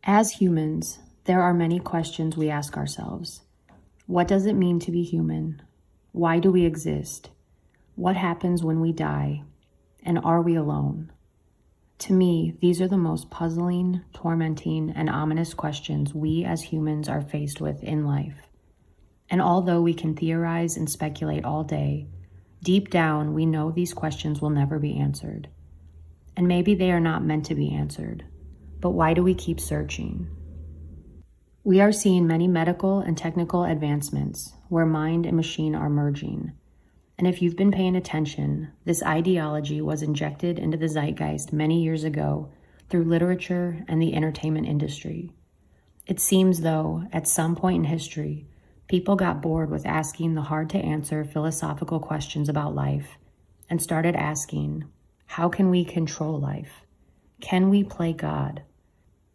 As humans, there are many questions we ask ourselves. What does it mean to be human? Why do we exist? What happens when we die? And are we alone? To me, these are the most puzzling, tormenting, and ominous questions we as humans are faced with in life. And although we can theorize and speculate all day, deep down we know these questions will never be answered. And maybe they are not meant to be answered. But why do we keep searching? We are seeing many medical and technical advancements where mind and machine are merging. And if you've been paying attention, this ideology was injected into the zeitgeist many years ago through literature and the entertainment industry. It seems, though, at some point in history, people got bored with asking the hard-to-answer philosophical questions about life and started asking, how can we control life? Can we play God?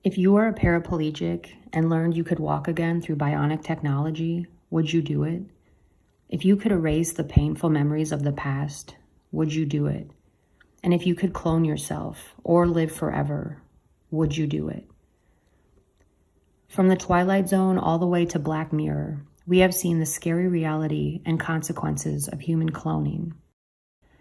If you were a paraplegic and learned you could walk again through bionic technology, would you do it? If you could erase the painful memories of the past, would you do it? And if you could clone yourself or live forever, would you do it? From the Twilight Zone all the way to Black Mirror, we have seen the scary reality and consequences of human cloning.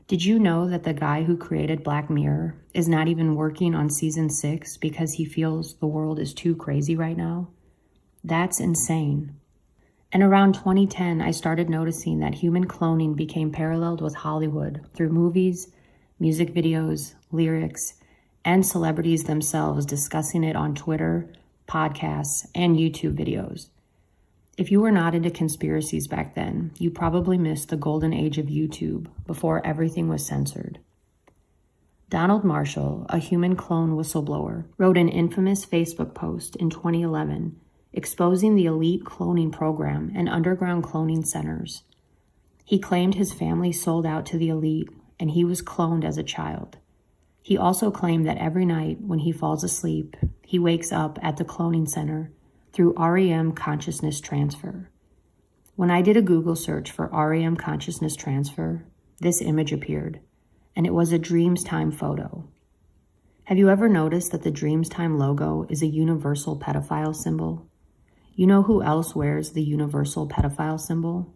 Did you know that the guy who created Black Mirror is not even working on season 6 because he feels the world is too crazy right now? That's insane. And around 2010, I started noticing that human cloning became paralleled with Hollywood through movies, music videos, lyrics, and celebrities themselves discussing it on Twitter, podcasts, and YouTube videos. If you were not into conspiracies back then, you probably missed the golden age of YouTube before everything was censored. Donald Marshall, a human clone whistleblower, wrote an infamous Facebook post in 2011 exposing the elite cloning program and underground cloning centers. He claimed his family sold out to the elite and he was cloned as a child. He also claimed that every night when he falls asleep, he wakes up at the cloning center through REM consciousness transfer. When I did a Google search for REM consciousness transfer, this image appeared, and it was a Dreamstime photo. Have you ever noticed that the Dreamstime logo is a universal pedophile symbol? You know who else wears the universal pedophile symbol?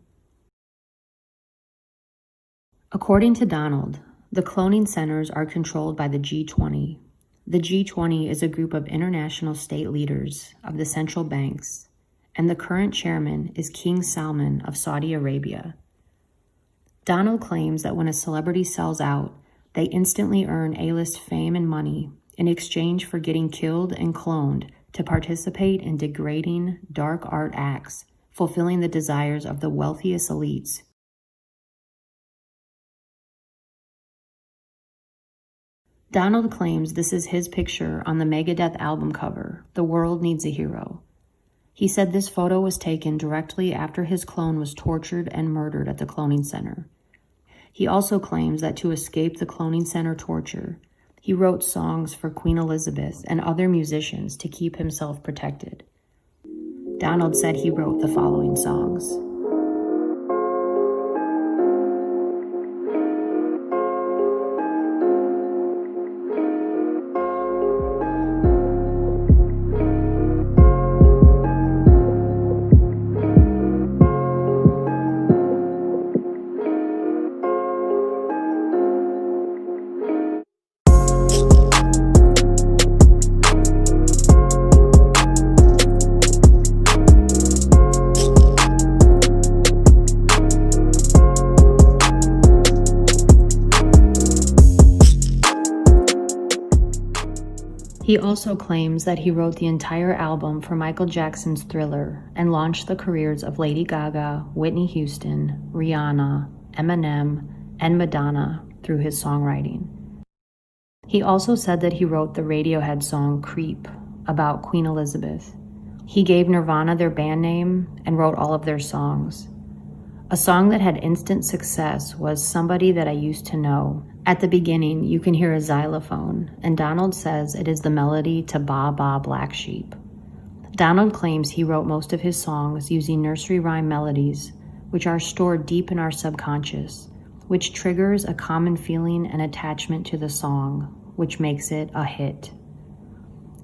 According to Donald, the cloning centers are controlled by the G20. The G20 is a group of international state leaders of the central banks, and the current chairman is King Salman of Saudi Arabia. Donald claims that when a celebrity sells out, they instantly earn A-list fame and money in exchange for getting killed and cloned to participate in degrading, dark art acts, fulfilling the desires of the wealthiest elites. Donald claims this is his picture on the Megadeth album cover, The World Needs a Hero. He said this photo was taken directly after his clone was tortured and murdered at the cloning center. He also claims that to escape the cloning center torture, he wrote songs for Queen Elizabeth and other musicians to keep himself protected. Donald said he wrote the following songs. He also claims that he wrote the entire album for Michael Jackson's Thriller and launched the careers of Lady Gaga, Whitney Houston, Rihanna, Eminem, and Madonna through his songwriting. He also said that he wrote the Radiohead song Creep about Queen Elizabeth. He gave Nirvana their band name and wrote all of their songs. A song that had instant success was Somebody That I Used to Know. At the beginning, you can hear a xylophone, and Donald says it is the melody to Ba Ba Black Sheep. Donald claims he wrote most of his songs using nursery rhyme melodies, which are stored deep in our subconscious, which triggers a common feeling and attachment to the song, which makes it a hit.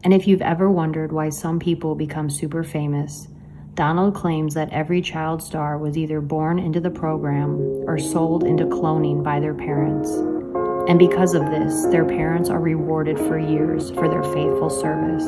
And if you've ever wondered why some people become super famous, Donald claims that every child star was either born into the program or sold into cloning by their parents. And because of this, their parents are rewarded for years for their faithful service.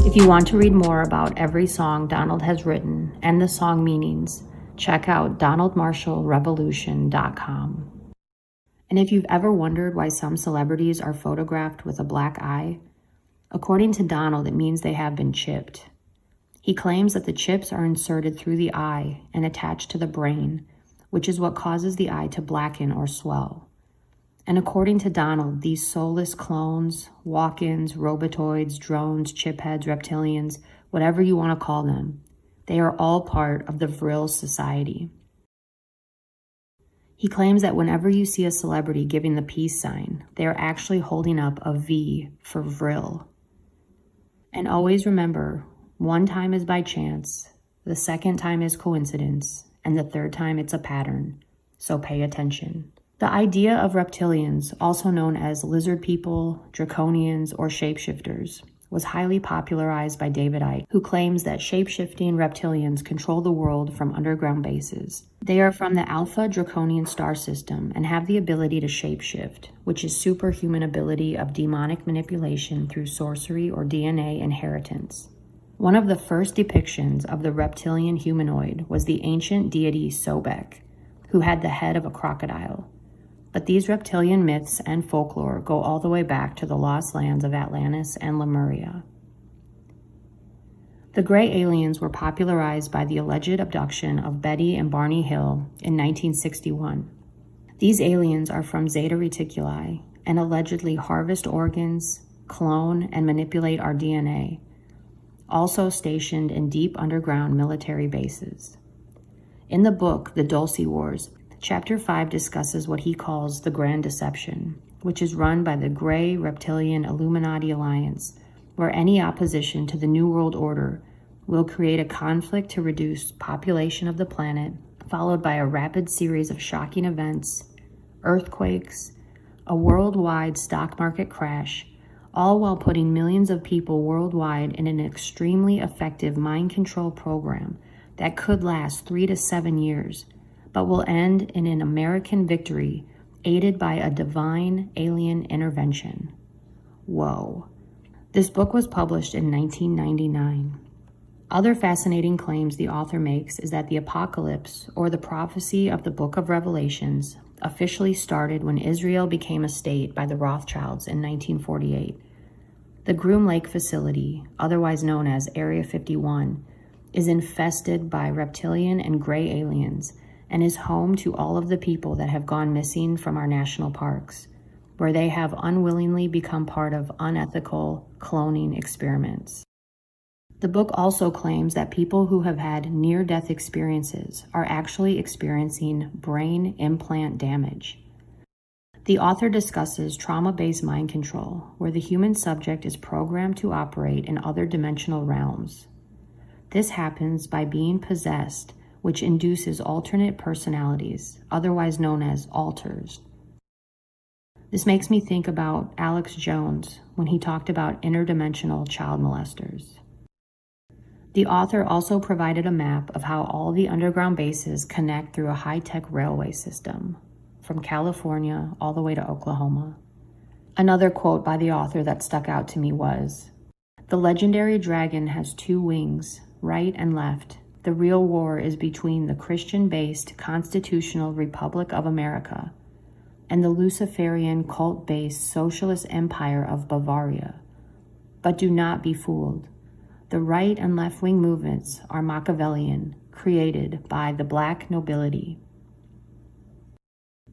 If you want to read more about every song Donald has written and the song meanings, check out donaldmarshallrevolution.com. And if you've ever wondered why some celebrities are photographed with a black eye, according to Donald, it means they have been chipped. He claims that the chips are inserted through the eye and attached to the brain, which is what causes the eye to blacken or swell. And according to Donald, these soulless clones, walk-ins, robotoids, drones, chipheads, reptilians, whatever you want to call them, they are all part of the Vril Society. He claims that whenever you see a celebrity giving the peace sign, they are actually holding up a V for Vril. And always remember, one time is by chance, the second time is coincidence, and the third time it's a pattern. So pay attention. The idea of reptilians, also known as lizard people, draconians, or shapeshifters, was highly popularized by David Icke, who claims that shapeshifting reptilians control the world from underground bases. They are from the Alpha Draconian star system and have the ability to shapeshift, which is superhuman ability of demonic manipulation through sorcery or DNA inheritance. One of the first depictions of the reptilian humanoid was the ancient deity Sobek, who had the head of a crocodile. But these reptilian myths and folklore go all the way back to the lost lands of Atlantis and Lemuria. The gray aliens were popularized by the alleged abduction of Betty and Barney Hill in 1961. These aliens are from Zeta Reticuli and allegedly harvest organs, clone, and manipulate our DNA, also stationed in deep underground military bases. In the book, The Dulce Wars, Chapter 5 discusses what he calls the Grand Deception, which is run by the Grey Reptilian Illuminati Alliance, where any opposition to the New World Order will create a conflict to reduce population of the planet, followed by a rapid series of shocking events, earthquakes, a worldwide stock market crash, all while putting millions of people worldwide in an extremely effective mind control program that could last 3 to 7 years, but will end in an American victory aided by a divine alien intervention. Whoa. This book was published in 1999. Other fascinating claims the author makes is that the apocalypse, or the prophecy of the Book of Revelations, officially started when Israel became a state by the Rothschilds in 1948. The Groom Lake facility, otherwise known as Area 51, is infested by reptilian and gray aliens and is home to all of the people that have gone missing from our national parks, where they have unwillingly become part of unethical cloning experiments. The book also claims that people who have had near-death experiences are actually experiencing brain implant damage. The author discusses trauma-based mind control, where the human subject is programmed to operate in other dimensional realms. This happens by being possessed, which induces alternate personalities, otherwise known as alters. This makes me think about Alex Jones when he talked about interdimensional child molesters. The author also provided a map of how all the underground bases connect through a high-tech railway system, from California all the way to Oklahoma. Another quote by the author that stuck out to me was, "The legendary dragon has 2 wings, right and left. The real war is between the Christian-based Constitutional Republic of America, and the Luciferian cult-based socialist empire of Bavaria. But do not be fooled. The right and left-wing movements are Machiavellian, created by the black nobility.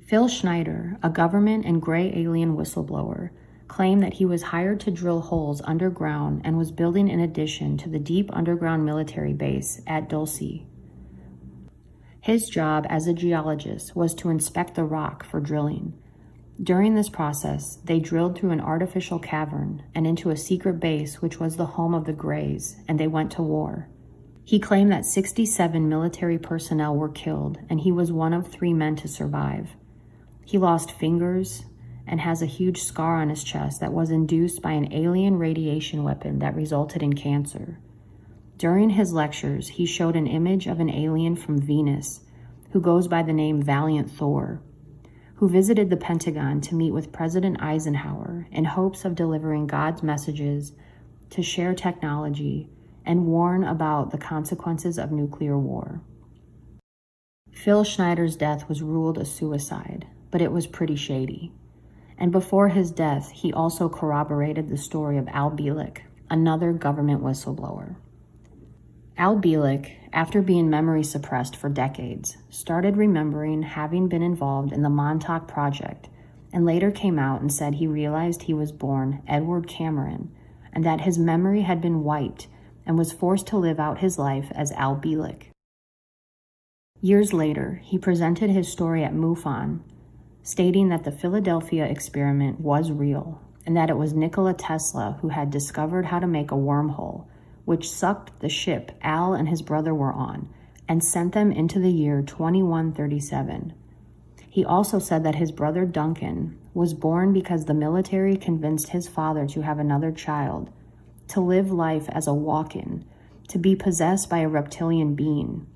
Phil Schneider, a government and gray alien whistleblower, claimed that he was hired to drill holes underground and was building an addition to the deep underground military base at Dulce. His job as a geologist was to inspect the rock for drilling. During this process, they drilled through an artificial cavern and into a secret base which was the home of the Greys, and they went to war. He claimed that 67 military personnel were killed, and he was one of 3 men to survive. He lost fingers and has a huge scar on his chest that was induced by an alien radiation weapon that resulted in cancer. During his lectures, he showed an image of an alien from Venus who goes by the name Valiant Thor, who visited the Pentagon to meet with President Eisenhower in hopes of delivering God's messages, to share technology, and warn about the consequences of nuclear war. Phil Schneider's death was ruled a suicide, but it was pretty shady. And before his death, he also corroborated the story of Al Bielek, another government whistleblower. Al Bielek, after being memory suppressed for decades, started remembering having been involved in the Montauk Project, and later came out and said he realized he was born Edward Cameron, and that his memory had been wiped and was forced to live out his life as Al Bielek. Years later, he presented his story at MUFON, stating that the Philadelphia experiment was real and that it was Nikola Tesla who had discovered how to make a wormhole, which sucked the ship Al and his brother were on and sent them into the year 2137. He also said that his brother Duncan was born because the military convinced his father to have another child, to live life as a walk-in, to be possessed by a reptilian being.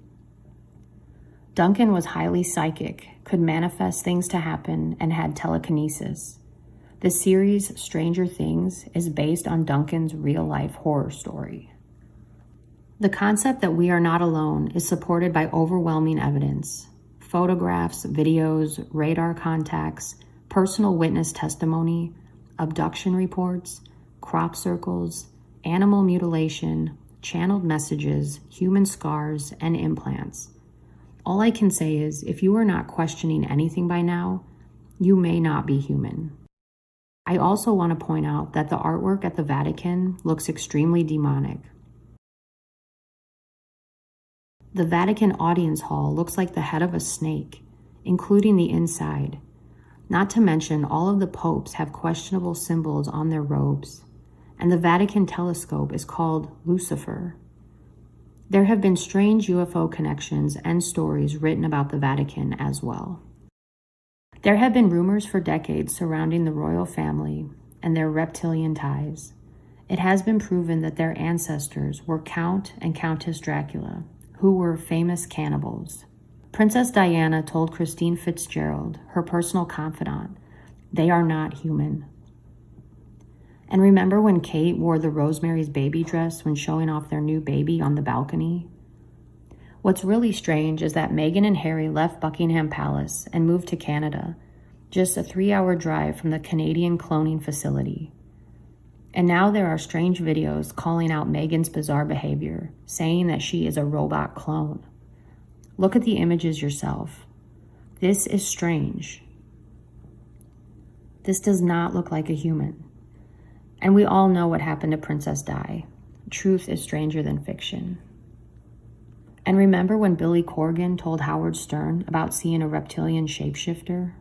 Duncan was highly psychic, could manifest things to happen, and had telekinesis. The series Stranger Things is based on Duncan's real-life horror story. The concept that we are not alone is supported by overwhelming evidence. Photographs, videos, radar contacts, personal witness testimony, abduction reports, crop circles, animal mutilation, channeled messages, human scars, and implants. All I can say is, if you are not questioning anything by now, you may not be human. I also want to point out that the artwork at the Vatican looks extremely demonic. The Vatican audience hall looks like the head of a snake, including the inside. Not to mention, all of the popes have questionable symbols on their robes, and the Vatican telescope is called Lucifer. There have been strange UFO connections and stories written about the Vatican as well. There have been rumors for decades surrounding the royal family and their reptilian ties. It has been proven that their ancestors were Count and Countess Dracula, who were famous cannibals. Princess Diana told Christine Fitzgerald, her personal confidant, "They are not human." And remember when Kate wore the Rosemary's Baby dress when showing off their new baby on the balcony? What's really strange is that Meghan and Harry left Buckingham Palace and moved to Canada, just a 3-hour drive from the Canadian cloning facility. And now there are strange videos calling out Meghan's bizarre behavior, saying that she is a robot clone. Look at the images yourself. This is strange. This does not look like a human. And we all know what happened to Princess Di. Truth is stranger than fiction. And remember when Billy Corgan told Howard Stern about seeing a reptilian shapeshifter?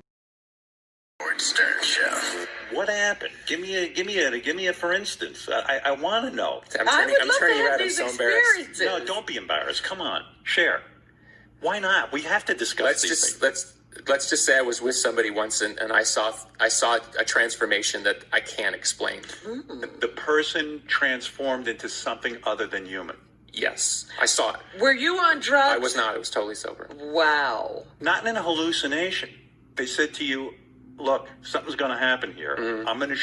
Howard Stern show. What happened? Give me a for instance. I want to know. I'm turning you out. I'm so embarrassed. No, don't be embarrassed. Come on, share. Why not? We have to discuss these things. Let's just say I was with somebody once and I saw a transformation that I can't explain. The person transformed into something other than human. Yes, I saw it. Were you on drugs? I was not. I was totally sober. Wow. Not in a hallucination. They said to you, "Look, something's going to happen here. I'm going to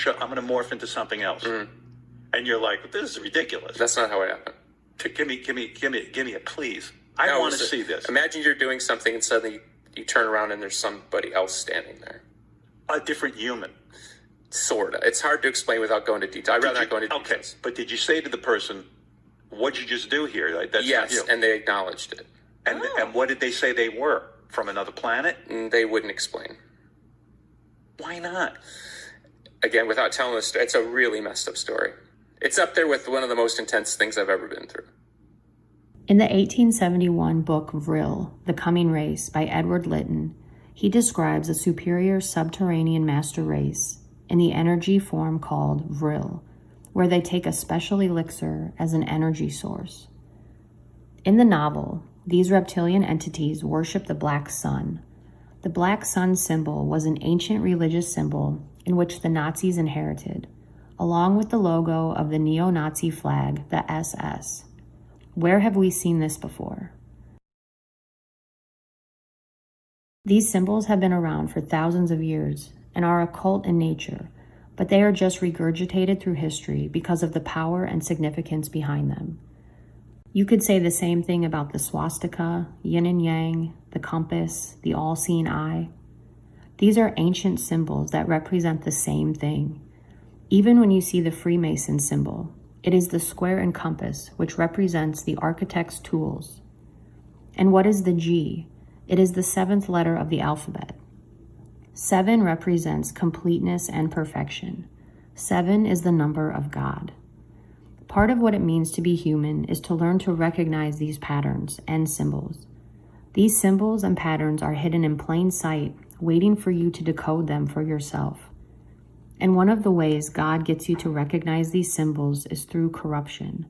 morph into something else." And you're like, "This is ridiculous." That's not how it happened. Give me a please. I want to see this. Imagine you're doing something and suddenly you turn around and there's somebody else standing there. A different human. Sorta. It's hard to explain without going into detail. I'd rather not go into Okay, details. but did you say to the person, "What'd you just do here? Like, that's not Yes, you." and they acknowledged it. And what did they say they were? From another planet? They wouldn't explain. Why not? Again, without telling us, it's a really messed up story. It's up there with one of the most intense things I've ever been through. In the 1871 book Vril, The Coming Race by Edward Lytton, he describes a superior subterranean master race in the energy form called Vril, where they take a special elixir as an energy source. In the novel, these reptilian entities worship the black sun. The black sun symbol was an ancient religious symbol in which the Nazis inherited, along with the logo of the neo-Nazi flag, the SS. Where have we seen this before? These symbols have been around for thousands of years and are occult in nature, but they are just regurgitated through history because of the power and significance behind them. You could say the same thing about the swastika, yin and yang, the compass, the all-seeing eye. These are ancient symbols that represent the same thing. Even when you see the Freemason symbol, it is the square and compass, which represents the architect's tools. And what is the G? It is the 7th letter of the alphabet. 7 represents completeness and perfection. 7 is the number of God. Part of what it means to be human is to learn to recognize these patterns and symbols. These symbols and patterns are hidden in plain sight, waiting for you to decode them for yourself. And one of the ways God gets you to recognize these symbols is through corruption.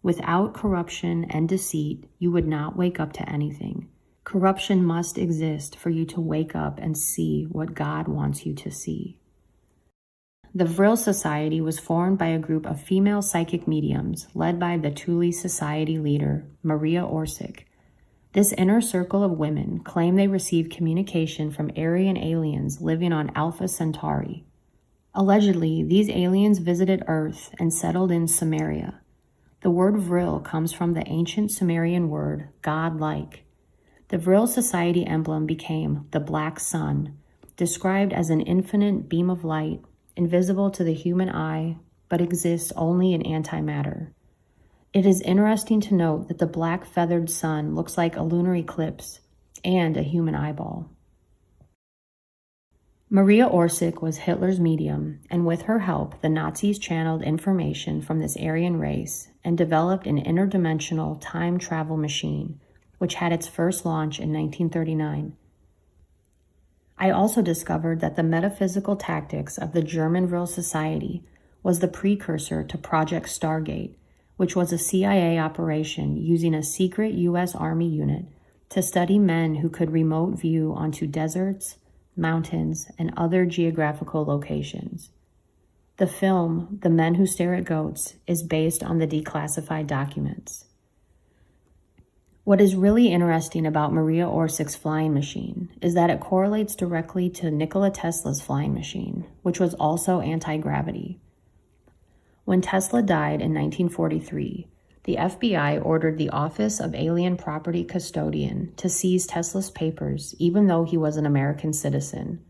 Without corruption and deceit, you would not wake up to anything. Corruption must exist for you to wake up and see what God wants you to see. The Vril Society was formed by a group of female psychic mediums led by the Thule Society leader, Maria Orsic. This inner circle of women claim they received communication from Aryan aliens living on Alpha Centauri. Allegedly, these aliens visited Earth and settled in Sumeria. The word Vril comes from the ancient Sumerian word God-like. The Vril Society emblem became the black sun, described as an infinite beam of light, invisible to the human eye, but exists only in antimatter. It is interesting to note that the black feathered sun looks like a lunar eclipse and a human eyeball. Maria Orsic was Hitler's medium, and with her help, the Nazis channeled information from this Aryan race and developed an interdimensional time travel machine, which had its first launch in 1939. I also discovered that the metaphysical tactics of the German Vril Society was the precursor to Project Stargate, which was a CIA operation using a secret U.S. Army unit to study men who could remote view onto deserts, mountains, and other geographical locations. The film, The Men Who Stare at Goats, is based on the declassified documents. What is really interesting about Maria Orsic's flying machine is that it correlates directly to Nikola Tesla's flying machine, which was also anti-gravity. When Tesla died in 1943, the FBI ordered the Office of Alien Property Custodian to seize Tesla's papers, even though he was an American citizen.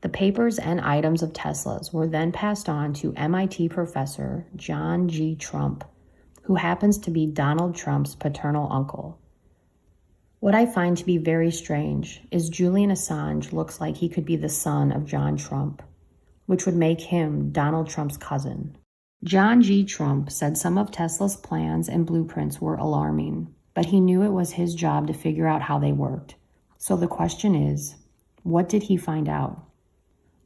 The papers and items of Tesla's were then passed on to MIT professor John G. Trump, who happens to be Donald Trump's paternal uncle. What I find to be very strange is Julian Assange looks like he could be the son of John Trump, which would make him Donald Trump's cousin. John G. Trump said some of Tesla's plans and blueprints were alarming, but he knew it was his job to figure out how they worked. So the question is, what did he find out?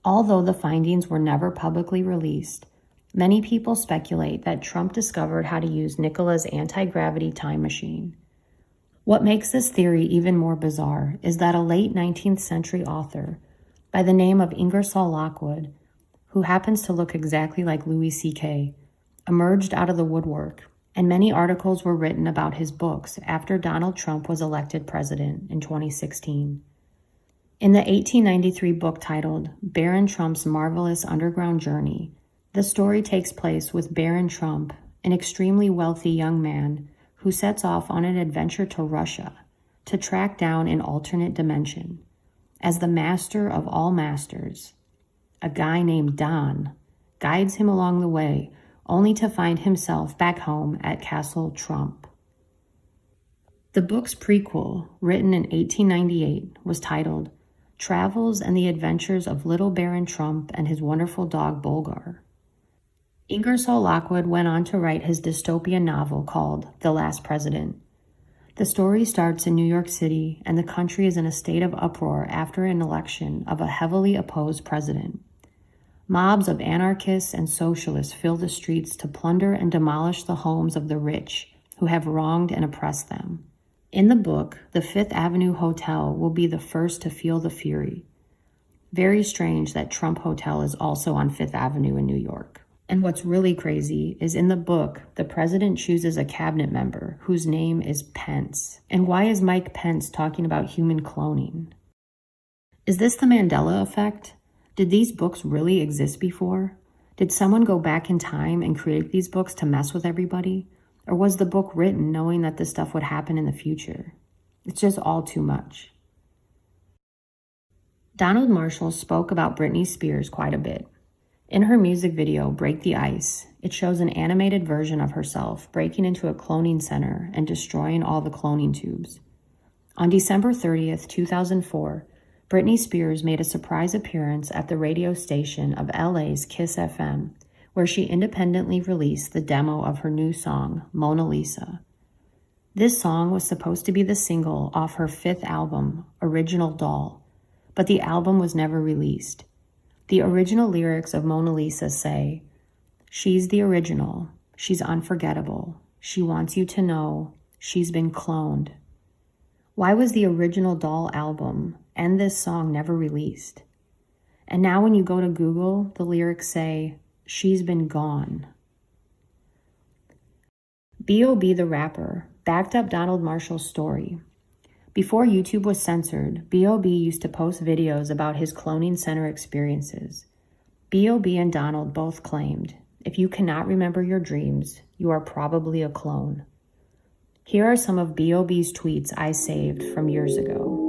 Although the findings were never publicly released, many people speculate that Trump discovered how to use Nikola's anti-gravity time machine. What makes this theory even more bizarre is that a late 19th century author by the name of Ingersoll Lockwood, who happens to look exactly like Louis C.K., emerged out of the woodwork, and many articles were written about his books after Donald Trump was elected president in 2016. In the 1893 book titled Baron Trump's Marvelous Underground Journey, the story takes place with Baron Trump, an extremely wealthy young man who sets off on an adventure to Russia to track down an alternate dimension. As the master of all masters, a guy named Don, guides him along the way, only to find himself back home at Castle Trump. The book's prequel, written in 1898, was titled Travels and the Adventures of Little Baron Trump and His Wonderful Dog Bulgar. Ingersoll Lockwood went on to write his dystopian novel called The Last President. The story starts in New York City, and the country is in a state of uproar after an election of a heavily opposed president. Mobs of anarchists and socialists fill the streets to plunder and demolish the homes of the rich who have wronged and oppressed them. In the book, the Fifth Avenue Hotel will be the first to feel the fury. Very strange that Trump Hotel is also on Fifth Avenue in New York. And what's really crazy is in the book, the president chooses a cabinet member whose name is Pence. And why is Mike Pence talking about human cloning? Is this the Mandela effect? Did these books really exist before? Did someone go back in time and create these books to mess with everybody? Or was the book written knowing that this stuff would happen in the future? It's just all too much. Donald Marshall spoke about Britney Spears quite a bit. In her music video, Break the Ice, it shows an animated version of herself breaking into a cloning center and destroying all the cloning tubes. On December 30th, 2004, Britney Spears made a surprise appearance at the radio station of LA's Kiss FM, where she independently released the demo of her new song, Mona Lisa. This song was supposed to be the single off her fifth album, Original Doll, but the album was never released. The original lyrics of Mona Lisa say, "She's the original, she's unforgettable, she wants you to know, she's been cloned." Why was the Original Doll album and this song never released? And now when you go to Google, the lyrics say, "She's been gone." B.O.B. the rapper backed up Donald Marshall's story. Before YouTube was censored, B.O.B. used to post videos about his cloning center experiences. B.O.B. and Donald both claimed, if you cannot remember your dreams, you are probably a clone. Here are some of B.O.B.'s tweets I saved from years ago.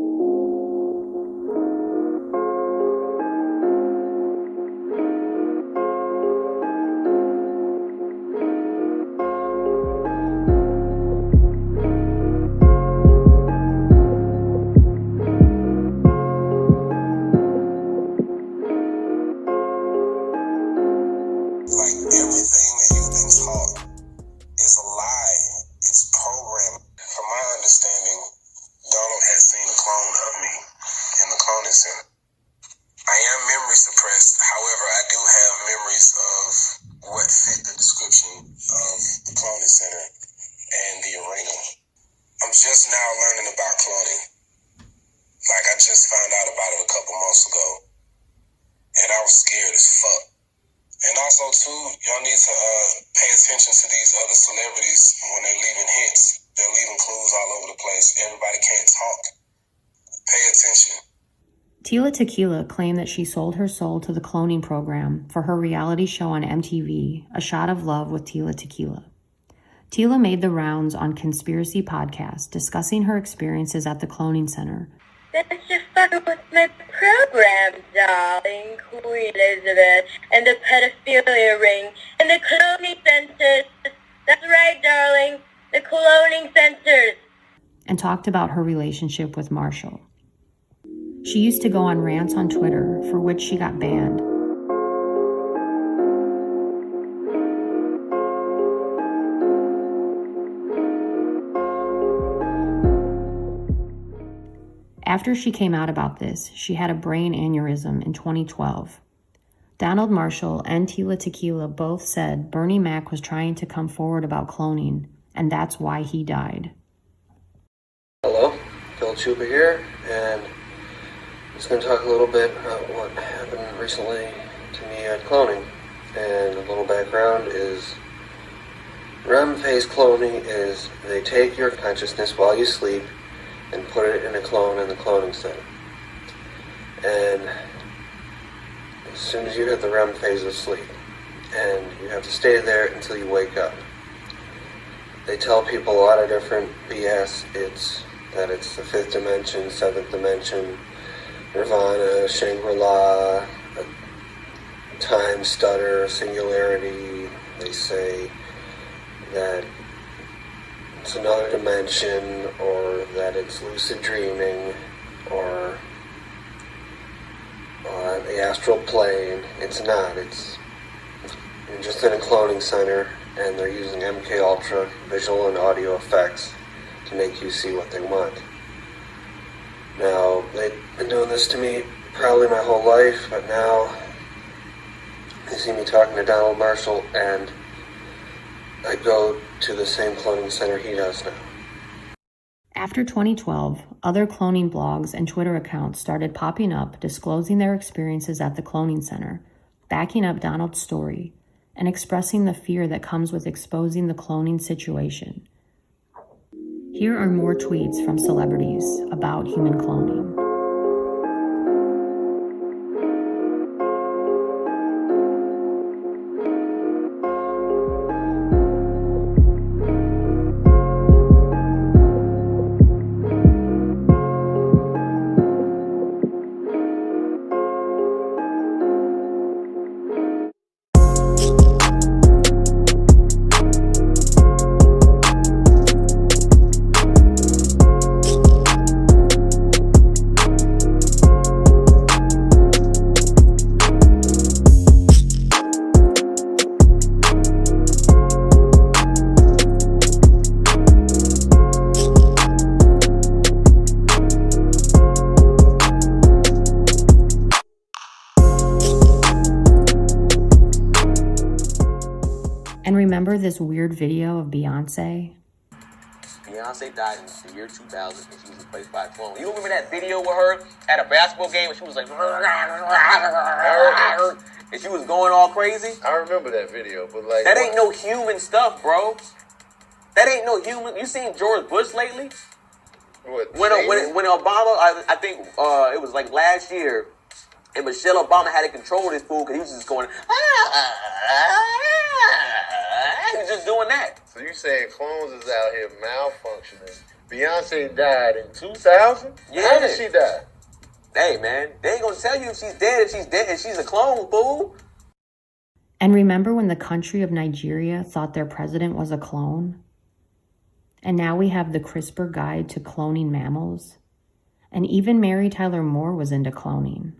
Y'all need to pay attention to these other celebrities when they're leaving hits. They're leaving clues all over the place. Everybody can't talk. Pay attention. Tila Tequila claimed that she sold her soul to the cloning program for her reality show on MTV, A Shot of Love with Tila Tequila. Tila made the rounds on Conspiracy Podcast, discussing her experiences at the cloning center. That's just fucking with my program, darling, Queen Elizabeth, and the pedophilia ring, and the cloning centers. That's right, darling, the cloning centers. And talked about her relationship with Marshall. She used to go on rants on Twitter, for which she got banned. After she came out about this, she had a brain aneurysm in 2012. Donald Marshall and Tila Tequila both said Bernie Mac was trying to come forward about cloning, and that's why he died. Hello, Phil Chupa here, and I'm just going to talk a little bit about what happened recently to me at cloning. And a little background is REM phase cloning is they take your consciousness while you sleep and put it in a clone in the cloning center. And as soon as you hit the REM phase of sleep, and you have to stay there until you wake up. They tell people a lot of different BS. It's the fifth dimension, seventh dimension, Nirvana, Shangri-La, time stutter, singularity. They say that it's another dimension, or that it's lucid dreaming, or the astral plane. It's not. You're just in a cloning center, and they're using MK Ultra visual and audio effects to make you see what they want. Now, they've been doing this to me probably my whole life, but now they see me talking to Donald Marshall, and I go to the same cloning center he does now. After 2012, other cloning blogs and Twitter accounts started popping up disclosing their experiences at the cloning center, backing up Donald's story, and expressing the fear that comes with exposing the cloning situation. Here are more tweets from celebrities about human cloning. And remember this weird video of Beyonce? Beyonce died in the year 2000 and she was replaced by a clone. You remember that video with her at a basketball game and she was like, and she was going all crazy? I remember that video, but like... That ain't no human stuff, bro. That ain't no human... You seen George Bush lately? What? When Obama, I think it was like last year, and Michelle Obama had to control this fool because he was just going, he was just doing that. So you saying clones is out here malfunctioning? Beyonce died in 2000? Yeah. How did she die? Hey, man, they ain't gonna tell you if she's dead, and she's a clone, fool. And remember when the country of Nigeria thought their president was a clone? And now we have the CRISPR guide to cloning mammals. And even Mary Tyler Moore was into cloning.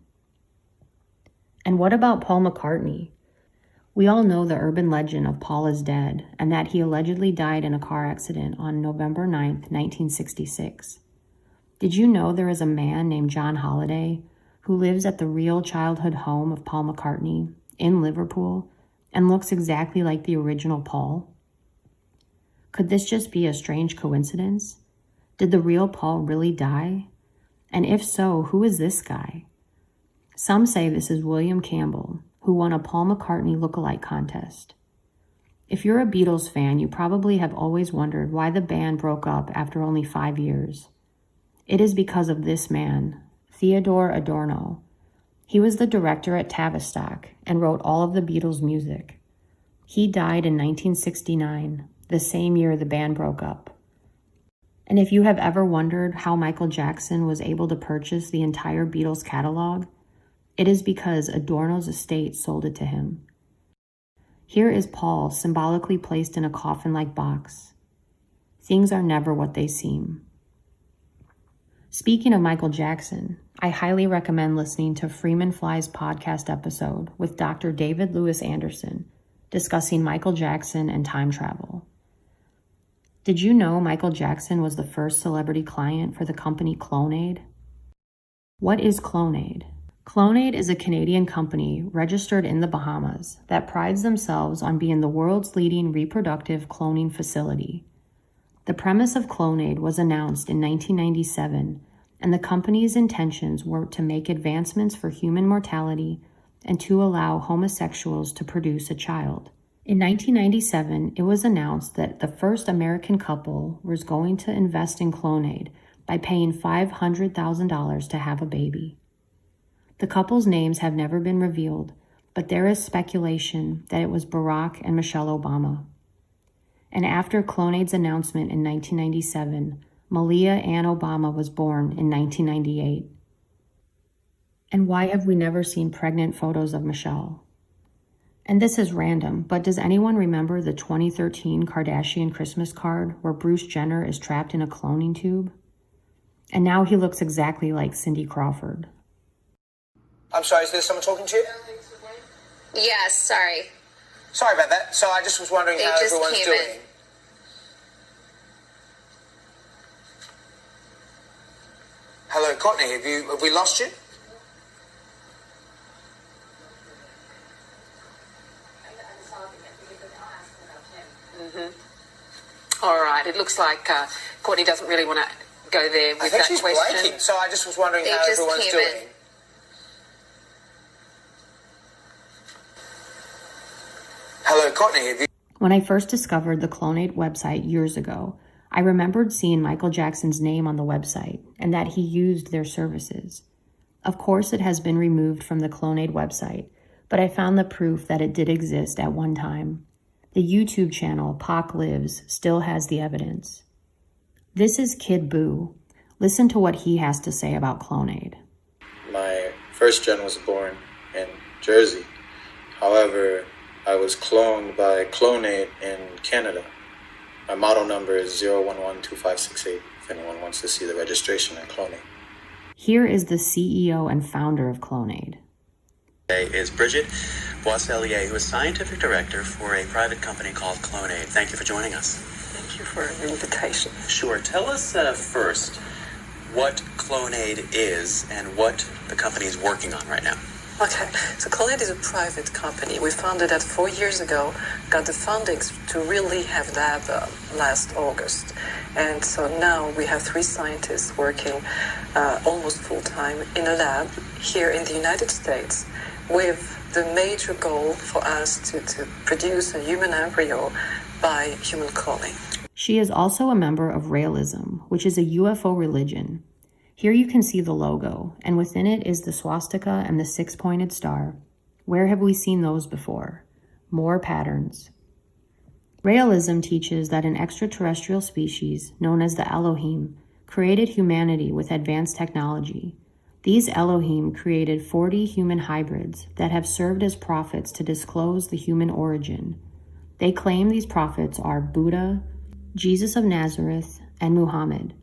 And what about Paul McCartney? We all know the urban legend of Paul is dead and that he allegedly died in a car accident on November 9th, 1966. Did you know there is a man named John Holliday who lives at the real childhood home of Paul McCartney in Liverpool and looks exactly like the original Paul? Could this just be a strange coincidence? Did the real Paul really die? And if so, who is this guy? Some say this is William Campbell, who won a Paul McCartney lookalike contest. If you're a Beatles fan, you probably have always wondered why the band broke up after only 5 years. It is because of this man, Theodore Adorno. He was the director at Tavistock and wrote all of the Beatles' music. He died in 1969, the same year the band broke up. And if you have ever wondered how Michael Jackson was able to purchase the entire Beatles catalog, it is because Adorno's estate sold it to him. Here is Paul symbolically placed in a coffin-like box. Things are never what they seem. Speaking of Michael Jackson, I highly recommend listening to Freeman Fly's podcast episode with Dr. David Lewis Anderson discussing Michael Jackson and time travel. Did you know Michael Jackson was the first celebrity client for the company Clonaid? What is Clonaid? Clonaid is a Canadian company registered in the Bahamas that prides themselves on being the world's leading reproductive cloning facility. The premise of Clonaid was announced in 1997, and the company's intentions were to make advancements for human mortality and to allow homosexuals to produce a child. In 1997, it was announced that the first American couple was going to invest in Clonaid by paying $500,000 to have a baby. The couple's names have never been revealed, but there is speculation that it was Barack and Michelle Obama. And after Clonaid's announcement in 1997, Malia Ann Obama was born in 1998. And why have we never seen pregnant photos of Michelle? And this is random, but does anyone remember the 2013 Kardashian Christmas card where Bruce Jenner is trapped in a cloning tube? And now he looks exactly like Cindy Crawford. I'm sorry, is there someone talking to you? Yes, sorry. Sorry about that. So I just was wondering They how just everyone's came doing. in. Hello, Courtney. Have we lost you? All right. It looks like Courtney doesn't really want to go there with I think that she's question. breaking. So I just was wondering They how just everyone's came doing. in. Hello, Courtney. Have you? When I first discovered the Clonate website years ago, I remembered seeing Michael Jackson's name on the website and that he used their services. Of course, it has been removed from the Clonate website, but I found the proof that it did exist at one time. The YouTube channel Pac Lives still has the evidence. This is Kid Boo. Listen to what he has to say about Clonate. My first gen was born in Jersey. However, I was cloned by Clonate in Canada. My model number is 0112568 if anyone wants to see the registration at Clonate. Here is the CEO and founder of Clonate. Is Bridget Boisselier, who is scientific director for a private company called Clonate. Thank you for joining us. Thank you for the invitation. Sure. Tell us first what Clonate is and what the company is working on right now. Okay, so Clonate is a private company. We founded that 4 years ago, got the fundings to really have lab last August. And so now we have 3 scientists working almost full-time in a lab here in the United States with the major goal for us to produce a human embryo by human cloning. She is also a member of Raelism, which is a UFO religion. Here you can see the logo, and within it is the swastika and the 6-pointed star. Where have we seen those before? More patterns. Raelism teaches that an extraterrestrial species, known as the Elohim, created humanity with advanced technology. These Elohim created 40 human hybrids that have served as prophets to disclose the human origin. They claim these prophets are Buddha, Jesus of Nazareth, and Muhammad.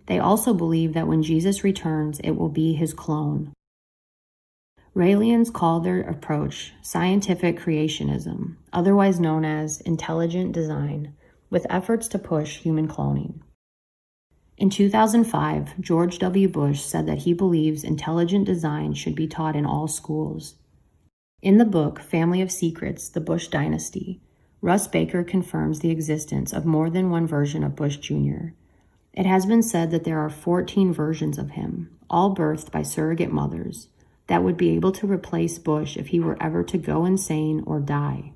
They also believe that when Jesus returns, it will be his clone. Raelians call their approach scientific creationism, otherwise known as intelligent design, with efforts to push human cloning. In 2005, George W. Bush said that he believes intelligent design should be taught in all schools. In the book Family of Secrets, The Bush Dynasty, Russ Baker confirms the existence of more than one version of Bush Jr. It has been said that there are 14 versions of him, all birthed by surrogate mothers, that would be able to replace Bush if he were ever to go insane or die.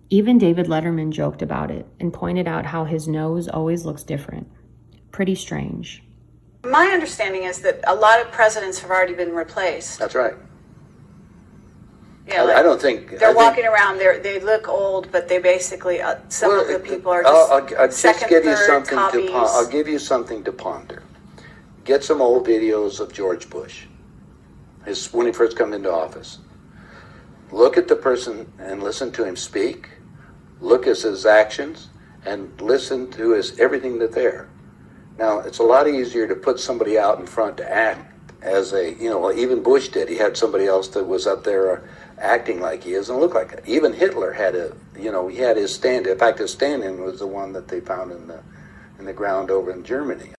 Even David Letterman joked about it and pointed out how his nose always looks different. Pretty strange. My understanding is that a lot of presidents have already been replaced. That's right. Yeah, I don't think they're walking around. They look old, but they basically some of the people are just I'll second, just give you third something copies. I'll give you something to ponder. Get some old videos of George Bush, when he first came into office. Look at the person and listen to him speak. Look at his actions and listen to his everything that's there. Now, it's a lot easier to put somebody out in front to act as even Bush did. He had somebody else that was up there acting like he is and look like it. Even Hitler had he had his stand. In fact, his stand-in was the one that they found in the ground over in Germany.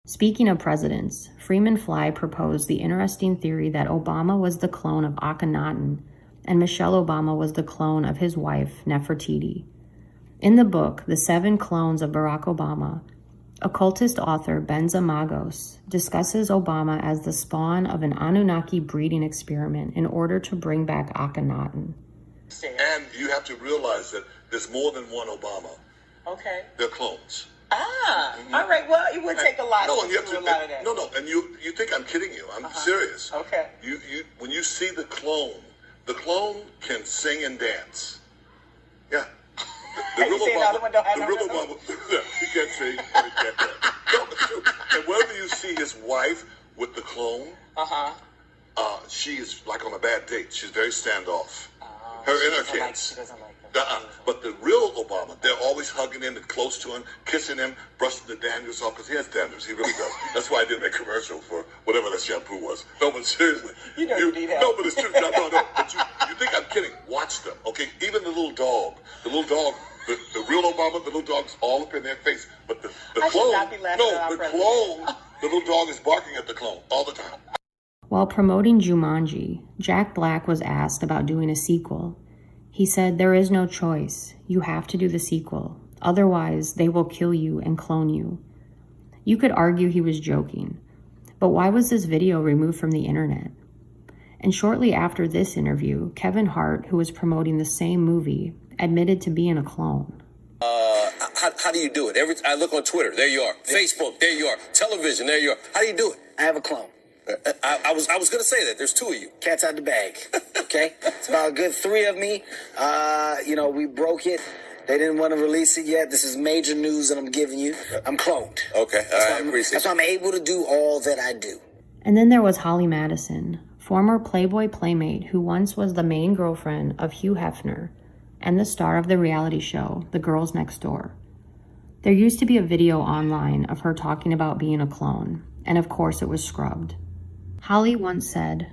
Speaking of presidents, Freeman Fly proposed the interesting theory that Obama was the clone of Akhenaten and Michelle Obama was the clone of his wife, Nefertiti. In the book, The 7 Clones of Barack Obama, occultist author Benza Magos discusses Obama as the spawn of an Anunnaki breeding experiment in order to bring back Akhenaten. And you have to realize that there's more than one Obama. Okay. They're clones. All right. Well, it would take a lot No, to and you have do to, a lot of that. No, and you think I'm kidding you. I'm serious. Okay. You when you see the clone can sing and dance. Yeah. The You say another one don't have no real Obama, he can't sing and he can't dance. No, it's true. And wherever you see his wife with the clone, she is like on a bad date. She's very standoff. Her and her kids. But the real Obama, they're always hugging him and close to him, kissing him, brushing the dandruff off, because he has dandruff. He really does. That's why I did that commercial for whatever that shampoo was. No, but seriously. You know you need help. No, but it's true. No. But you think I'm kidding. Watch them, okay? Even the little dog, the real Obama, the little dog's all up in their face. But the clone, the little dog is barking at the clone all the time. While promoting Jumanji, Jack Black was asked about doing a sequel. He said, "There is no choice. You have to do the sequel. Otherwise, they will kill you and clone you." You could argue he was joking, but why was this video removed from the internet? And shortly after this interview, Kevin Hart, who was promoting the same movie, admitted to being a clone. How do you do it? I look on Twitter, there you are. Facebook, there you are. Television, there you are. How do you do it? I have a clone. I was going to say that. There's two of you. Cat's out the bag. Okay? It's about a good 3 of me. We broke it. They didn't want to release it yet. This is major news that I'm giving you. I'm cloned. Okay, I appreciate That's why I'm able to do all that I do. And then there was Holly Madison, former Playboy playmate who once was the main girlfriend of Hugh Hefner and the star of the reality show, The Girls Next Door. There used to be a video online of her talking about being a clone, and of course it was scrubbed. Holly once said,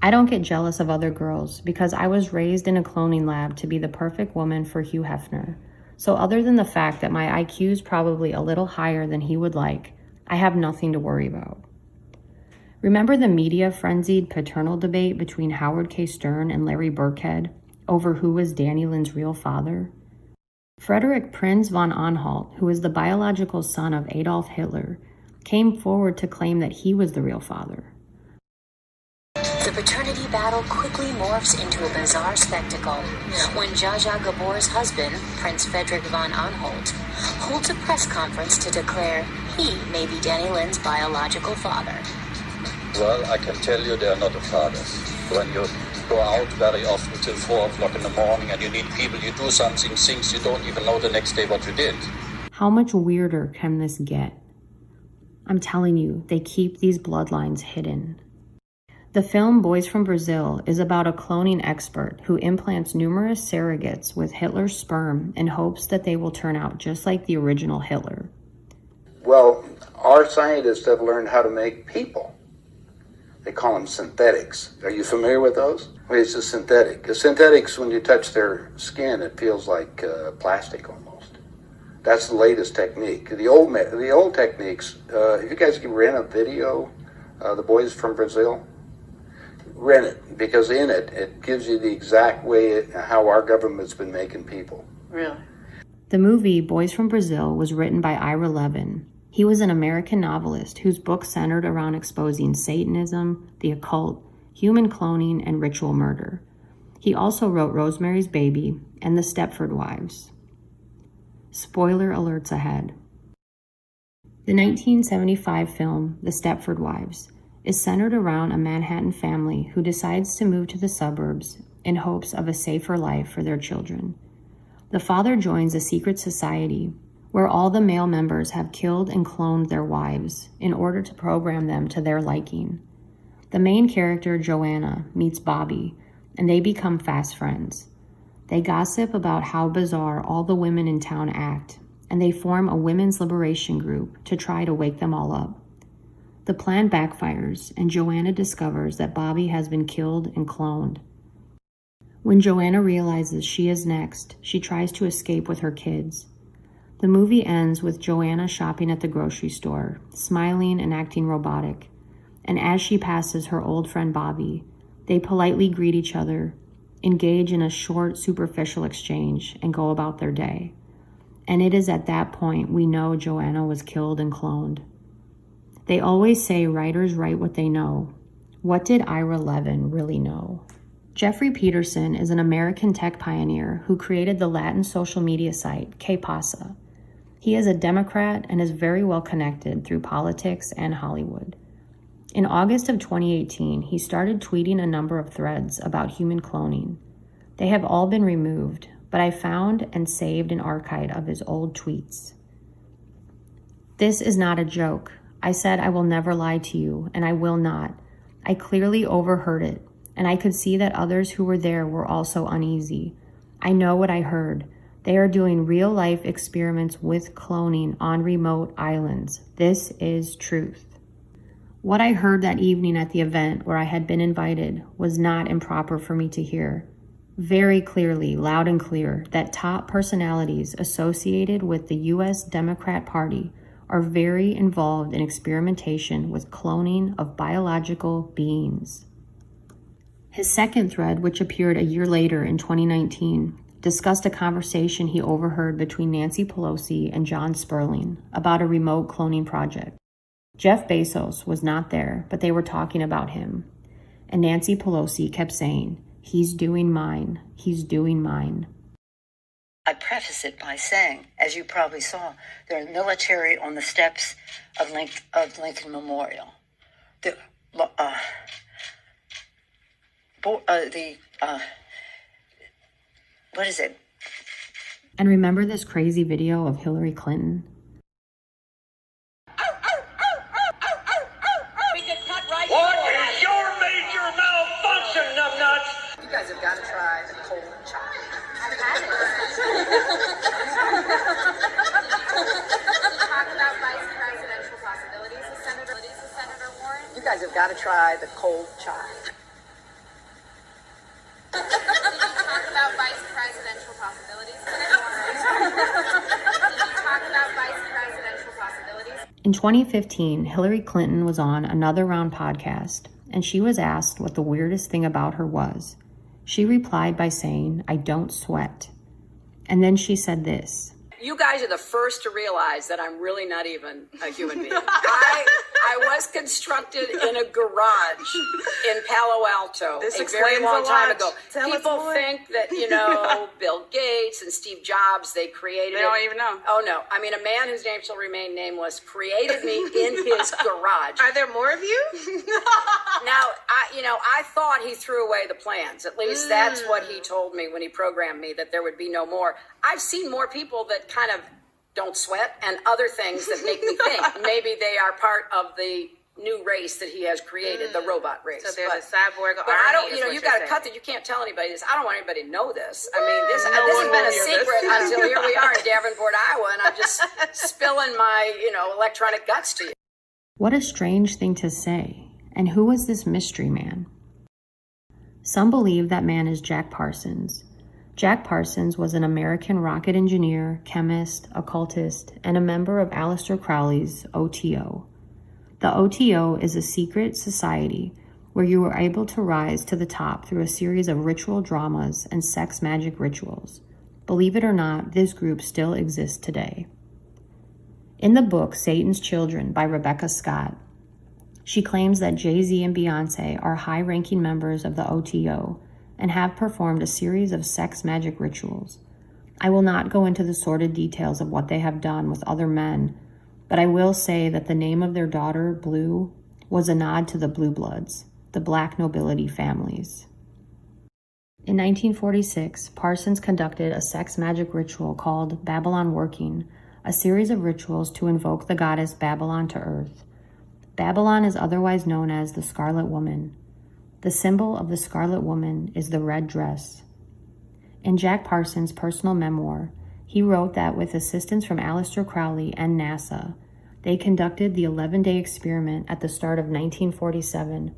"I don't get jealous of other girls because I was raised in a cloning lab to be the perfect woman for Hugh Hefner. So other than the fact that my IQ is probably a little higher than he would like, I have nothing to worry about." Remember the media frenzied paternal debate between Howard K. Stern and Larry Burkhead over who was Danny Lynn's real father? Frederick Prinz von Anhalt, who was the biological son of Adolf Hitler, came forward to claim that he was the real father. The paternity battle quickly morphs into a bizarre spectacle when Zsa Zsa Gabor's husband, Prince Frederick von Anhalt, holds a press conference to declare he may be Danny Lynn's biological father. Well, I can tell you they are not a father. When you go out very often till 4 o'clock in the morning and you need people, you do something, things you don't even know the next day what you did. How much weirder can this get? I'm telling you, they keep these bloodlines hidden. The film Boys from Brazil is about a cloning expert who implants numerous surrogates with Hitler's sperm in hopes that they will turn out just like the original Hitler. Well, our scientists have learned how to make people. They call them synthetics. Are you familiar with those? Well, it's a synthetic. The synthetics, when you touch their skin, it feels like plastic almost. That's the latest technique. The old techniques, if you guys can rent a video, The Boys from Brazil, rent it, because in it gives you the exact way how our government's been making people. Really? The movie Boys from Brazil was written by Ira Levin. He was an American novelist whose book centered around exposing Satanism, the occult, human cloning, and ritual murder. He also wrote Rosemary's Baby and The Stepford Wives. Spoiler alerts ahead. The 1975 film, The Stepford Wives, is centered around a Manhattan family who decides to move to the suburbs in hopes of a safer life for their children. The father joins a secret society where all the male members have killed and cloned their wives in order to program them to their liking. The main character, Joanna, meets Bobby, and they become fast friends. They gossip about how bizarre all the women in town act, and they form a women's liberation group to try to wake them all up. The plan backfires, and Joanna discovers that Bobby has been killed and cloned. When Joanna realizes she is next, she tries to escape with her kids. The movie ends with Joanna shopping at the grocery store, smiling and acting robotic. And as she passes her old friend Bobby, they politely greet each other, engage in a short, superficial exchange, and go about their day. And it is at that point we know Joanna was killed and cloned. They always say writers write what they know. What did Ira Levin really know? Jeffrey Peterson is an American tech pioneer who created the Latin social media site KPasa. He is a Democrat and is very well connected through politics and Hollywood. In August of 2018, he started tweeting a number of threads about human cloning. They have all been removed, but I found and saved an archive of his old tweets. This is not a joke. I said I will never lie to you, and I will not. I clearly overheard it. and I could see that others who were there were also uneasy. I know what I heard. They are doing real-life experiments with cloning on remote islands. This is truth. What I heard that evening at the event where I had been invited was not improper for me to hear. Very clearly, loud and clear, that top personalities associated with the U.S. Democrat Party are very involved in experimentation with cloning of biological beings. His second thread, which appeared a year later in 2019, discussed a conversation he overheard between Nancy Pelosi and John Sperling about a remote cloning project. Jeff Bezos was not there, but they were talking about him. And Nancy Pelosi kept saying, "He's doing mine. He's doing mine." I preface it by saying, as you probably saw, there are military on the steps of Lincoln Memorial. What is it? And remember this crazy video of Hillary Clinton? What is your major malfunction, numbnuts? You guys have got to try the cold chop. I've had it. Talk about vice presidential possibilities with Senator Warren. You guys have got to try the cold chop. Talk about vice presidential possibilities, Senator Warren. Did you talk about vice presidential possibilities? In 2015, Hillary Clinton was on Another Round podcast, and she was asked what the weirdest thing about her was. She replied by saying, "I don't sweat." And then she said this. You guys are the first to realize that I'm really not even a human being. I was constructed in a garage in Palo Alto a very long time ago. People think that, Bill Gates and Steve Jobs, they created They don't even know. Oh, no. I mean, a man whose name shall remain nameless created me in his garage. Are there more of you? Now, I thought he threw away the plans. At least that's what he told me when he programmed me, that there would be no more. I've seen more people that kind of don't sweat and other things that make me think maybe they are part of the new race that he has created, the robot race. So there's a cyborg but army. I don't, you got to cut that. You can't tell anybody this. I don't want anybody to know this. I mean, this has been a secret until here we are in Davenport, Iowa, and I'm just spilling my, electronic guts to you. What a strange thing to say. And who was this mystery man? Some believe that man is Jack Parsons. Jack Parsons was an American rocket engineer, chemist, occultist, and a member of Aleister Crowley's OTO. The OTO is a secret society where you are able to rise to the top through a series of ritual dramas and sex magic rituals. Believe it or not, this group still exists today. In the book Satan's Children by Rebecca Scott, she claims that Jay-Z and Beyonce are high-ranking members of the OTO and have performed a series of sex magic rituals. I will not go into the sordid details of what they have done with other men, but I will say that the name of their daughter, Blue, was a nod to the Blue Bloods, the black nobility families. In 1946, Parsons conducted a sex magic ritual called Babylon Working, a series of rituals to invoke the goddess Babylon to earth. Babylon is otherwise known as the Scarlet Woman. The symbol of the Scarlet Woman is the red dress. In Jack Parsons' personal memoir, he wrote that with assistance from Aleister Crowley and NASA, they conducted the 11-day experiment at the start of 1947.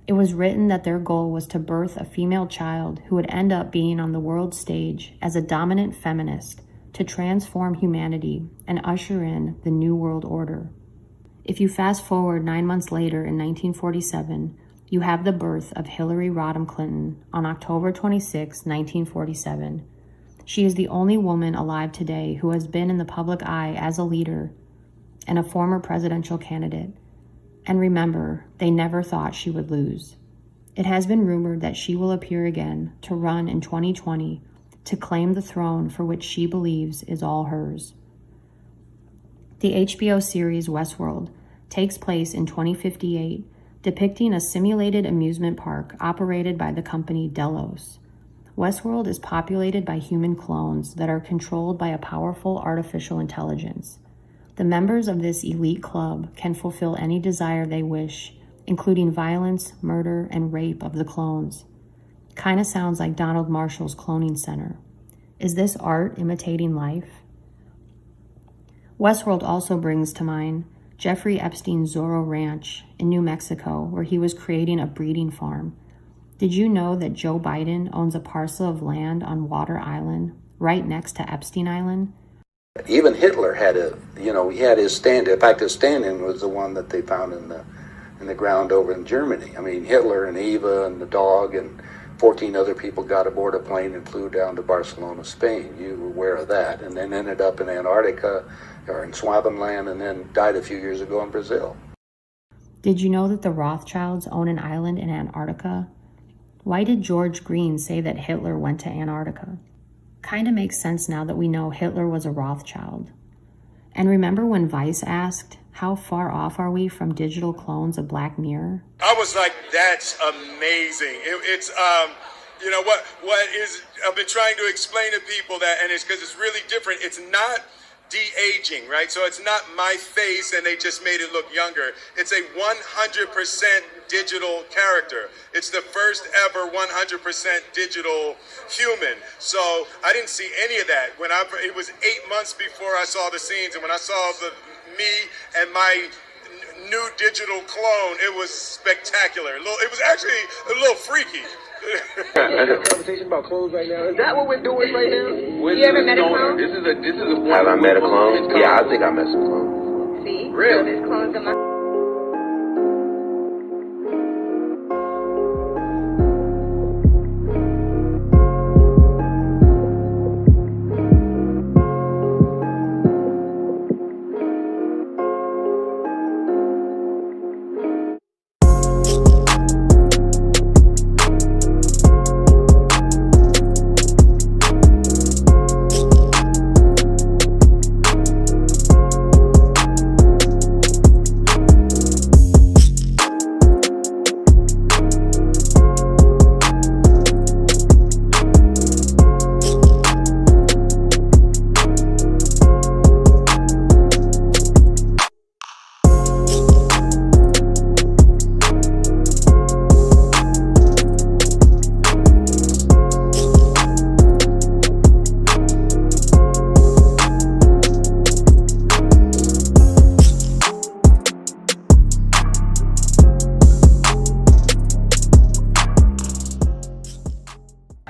It was written that their goal was to birth a female child who would end up being on the world stage as a dominant feminist to transform humanity and usher in the New World Order. If you fast forward 9 months later in 1947, you have the birth of Hillary Rodham Clinton on October 26, 1947. She is the only woman alive today who has been in the public eye as a leader and a former presidential candidate. And remember, they never thought she would lose. It has been rumored that she will appear again to run in 2020 to claim the throne for which she believes is all hers. The HBO series Westworld takes place in 2058, depicting a simulated amusement park operated by the company Delos. Westworld is populated by human clones that are controlled by a powerful artificial intelligence. The members of this elite club can fulfill any desire they wish including violence, murder, and rape of the clones. Kinda sounds like Donald Marshall's cloning center. Is this art imitating life? Westworld also brings to mind Jeffrey Epstein's Zorro Ranch in New Mexico, where he was creating a breeding farm. Did you know that Joe Biden owns a parcel of land on Water Island, right next to Epstein Island? Even Hitler had he had his stand. In fact, his stand-in was the one that they found in the ground over in Germany. I mean, Hitler and Eva and the dog and 14 other people got aboard a plane and flew down to Barcelona, Spain. You were aware of that. And then ended up in Antarctica or in Swabenland and then died a few years ago in Brazil. Did you know that the Rothschilds own an island in Antarctica? Why did George Green say that Hitler went to Antarctica? Kinda makes sense now that we know Hitler was a Rothschild. And remember when Vice asked, how far off are we from digital clones of Black Mirror? I was like, that's amazing. It's what is, I've been trying to explain to people that, and it's because it's really different. It's not de-aging, right? So it's not my face and they just made it look younger. It's a 100% digital character. It's the first ever 100% digital human. So I didn't see any of that. It was 8 months before I saw the scenes, and when I saw me and my new digital clone, it was spectacular. It was actually a little freaky. Conversation about clones right now. Is that what we're doing right now? You ever met a clone? This is a Have I met a clone? Yeah, I think I met some clones. See? Really? So there's clones in my...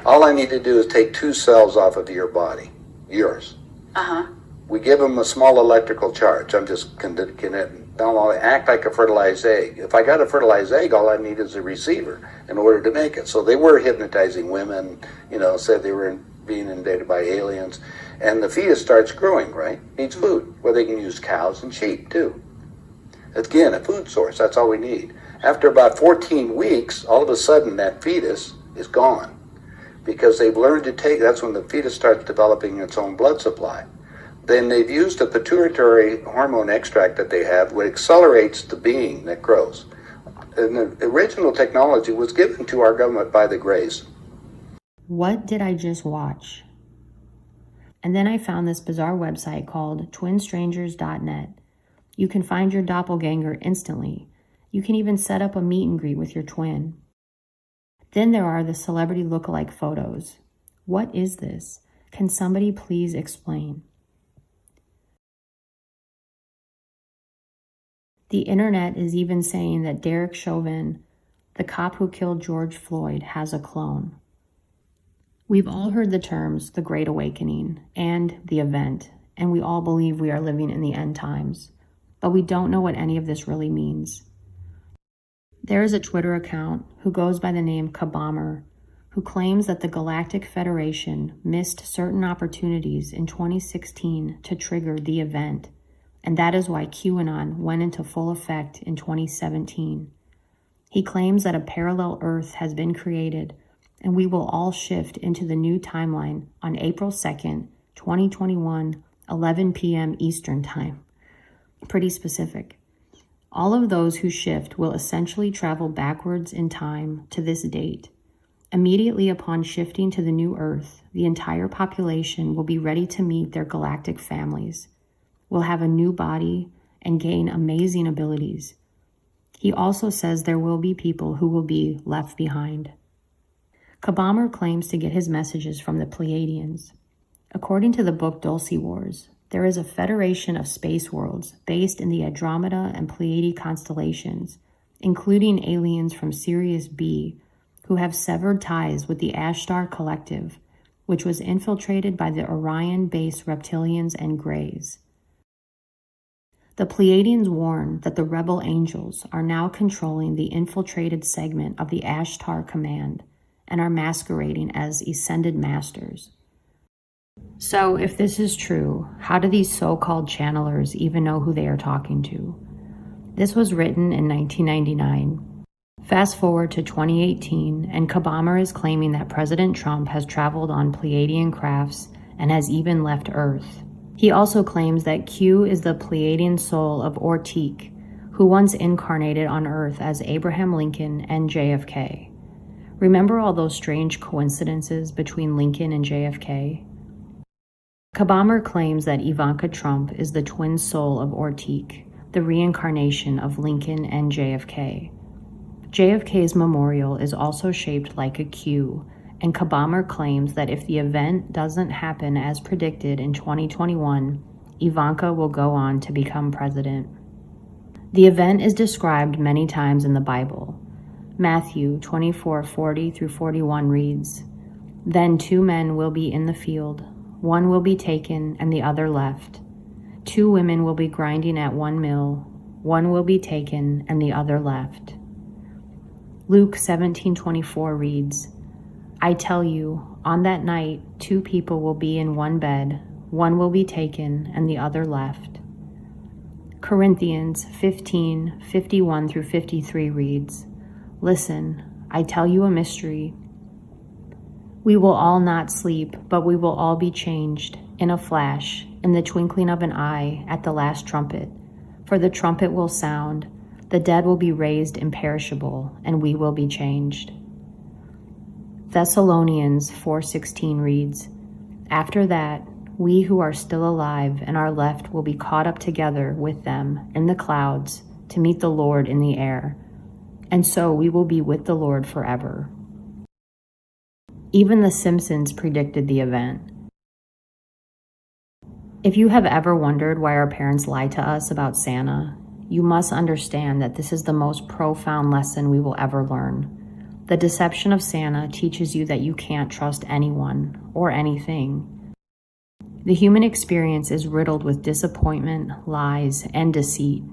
All I need to do is take 2 cells off of your body, yours. We give them a small electrical charge. I'm just they'll act like a fertilized egg. If I got a fertilized egg, all I need is a receiver in order to make it. So they were hypnotizing women, said they were being invaded by aliens. And the fetus starts growing, right? Needs food. Well, they can use cows and sheep too. Again, a food source, that's all we need. After about 14 weeks, all of a sudden that fetus is gone. Because they've learned to that's when the fetus starts developing its own blood supply. Then they've used a pituitary hormone extract that they have, which accelerates the being that grows. And the original technology was given to our government by the Greys. What did I just watch? And then I found this bizarre website called twinstrangers.net. You can find your doppelganger instantly. You can even set up a meet and greet with your twin. Then there are the celebrity lookalike photos. What is this? Can somebody please explain? The internet is even saying that Derek Chauvin, the cop who killed George Floyd, has a clone. We've all heard the terms the Great Awakening and the event, and we all believe we are living in the end times, but we don't know what any of this really means. There is a Twitter account who goes by the name Kabomber, who claims that the Galactic Federation missed certain opportunities in 2016 to trigger the event, and that is why QAnon went into full effect in 2017. He claims that a parallel Earth has been created, and we will all shift into the new timeline on April 2nd, 2021, 11 p.m. Eastern Time. Pretty specific. All of those who shift will essentially travel backwards in time to this date. Immediately upon shifting to the new Earth, the entire population will be ready to meet their galactic families, will have a new body, and gain amazing abilities. He also says there will be people who will be left behind. Kabamar claims to get his messages from the Pleiadians. According to the book Dulce Wars, there is a federation of space worlds based in the Andromeda and Pleiade constellations, including aliens from Sirius B, who have severed ties with the Ashtar Collective, which was infiltrated by the Orion-based reptilians and Greys. The Pleiadians warn that the rebel angels are now controlling the infiltrated segment of the Ashtar Command and are masquerading as ascended masters. So, if this is true, how do these so-called channelers even know who they are talking to? This was written in 1999. Fast forward to 2018, and Kabamar is claiming that President Trump has traveled on Pleiadian crafts and has even left Earth. He also claims that Q is the Pleiadian soul of Orteek, who once incarnated on Earth as Abraham Lincoln and JFK. Remember all those strange coincidences between Lincoln and JFK? Kabamar claims that Ivanka Trump is the twin soul of Orteek, the reincarnation of Lincoln and JFK. JFK's memorial is also shaped like a Q, and Kabamar claims that if the event doesn't happen as predicted in 2021, Ivanka will go on to become president. The event is described many times in the Bible. Matthew 24:40-41 reads, "Then 2 men will be in the field, one will be taken and the other left. 2 women will be grinding at one mill, one will be taken and the other left." Luke 17:24 reads, "I tell you, on that night 2 people will be in one bed, one will be taken and the other left." Corinthians 15:51-53 reads, "Listen, I tell you a mystery. We will all not sleep, but we will all be changed, in a flash, in the twinkling of an eye, at the last trumpet. For the trumpet will sound, the dead will be raised imperishable, and we will be changed." Thessalonians 4:16 reads, "After that, we who are still alive and are left will be caught up together with them in the clouds to meet the Lord in the air, and so we will be with the Lord forever." Even The Simpsons predicted the event. If you have ever wondered why our parents lied to us about Santa, you must understand that this is the most profound lesson we will ever learn. The deception of Santa teaches you that you can't trust anyone or anything. The human experience is riddled with disappointment, lies, and deceit.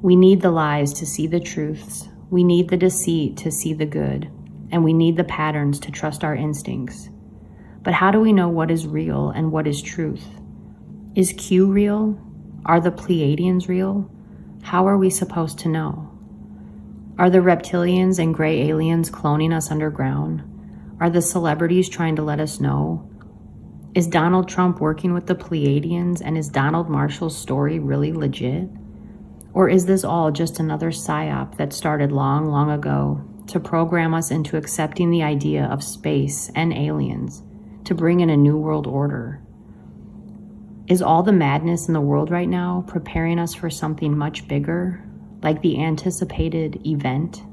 We need the lies to see the truths, we need the deceit to see the good, and we need the patterns to trust our instincts. But how do we know what is real and what is truth? Is Q real? Are the Pleiadians real? How are we supposed to know? Are the reptilians and gray aliens cloning us underground? Are the celebrities trying to let us know? Is Donald Trump working with the Pleiadians, and is Donald Marshall's story really legit? Or is this all just another psyop that started long, long ago to program us into accepting the idea of space and aliens, to bring in a new world order? Is all the madness in the world right now preparing us for something much bigger, like the anticipated event?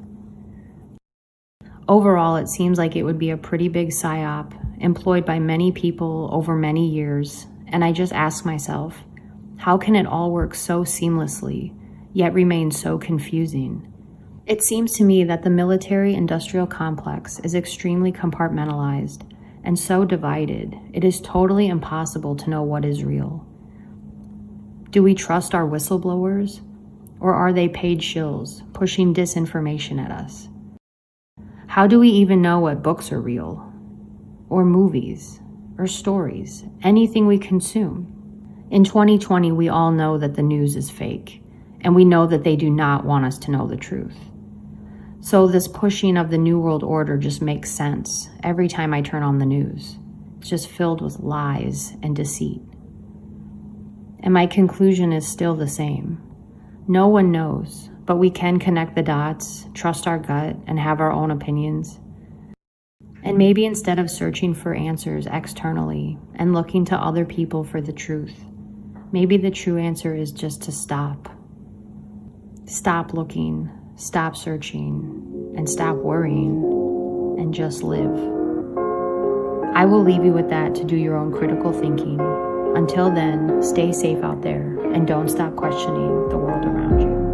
Overall, it seems like it would be a pretty big psyop employed by many people over many years, and I just ask myself, how can it all work so seamlessly, yet remain so confusing? It seems to me that the military-industrial complex is extremely compartmentalized and so divided, it is totally impossible to know what is real. Do we trust our whistleblowers, or are they paid shills pushing disinformation at us? How do we even know what books are real, or movies, or stories, anything we consume? In 2020, we all know that the news is fake, and we know that they do not want us to know the truth. So this pushing of the New World Order just makes sense every time I turn on the news. It's just filled with lies and deceit. And my conclusion is still the same. No one knows, but we can connect the dots, trust our gut, and have our own opinions. And maybe instead of searching for answers externally and looking to other people for the truth, maybe the true answer is just to stop. Stop looking, stop searching, and stop worrying, and just live. I will leave you with that to do your own critical thinking. Until then, stay safe out there and don't stop questioning the world around you.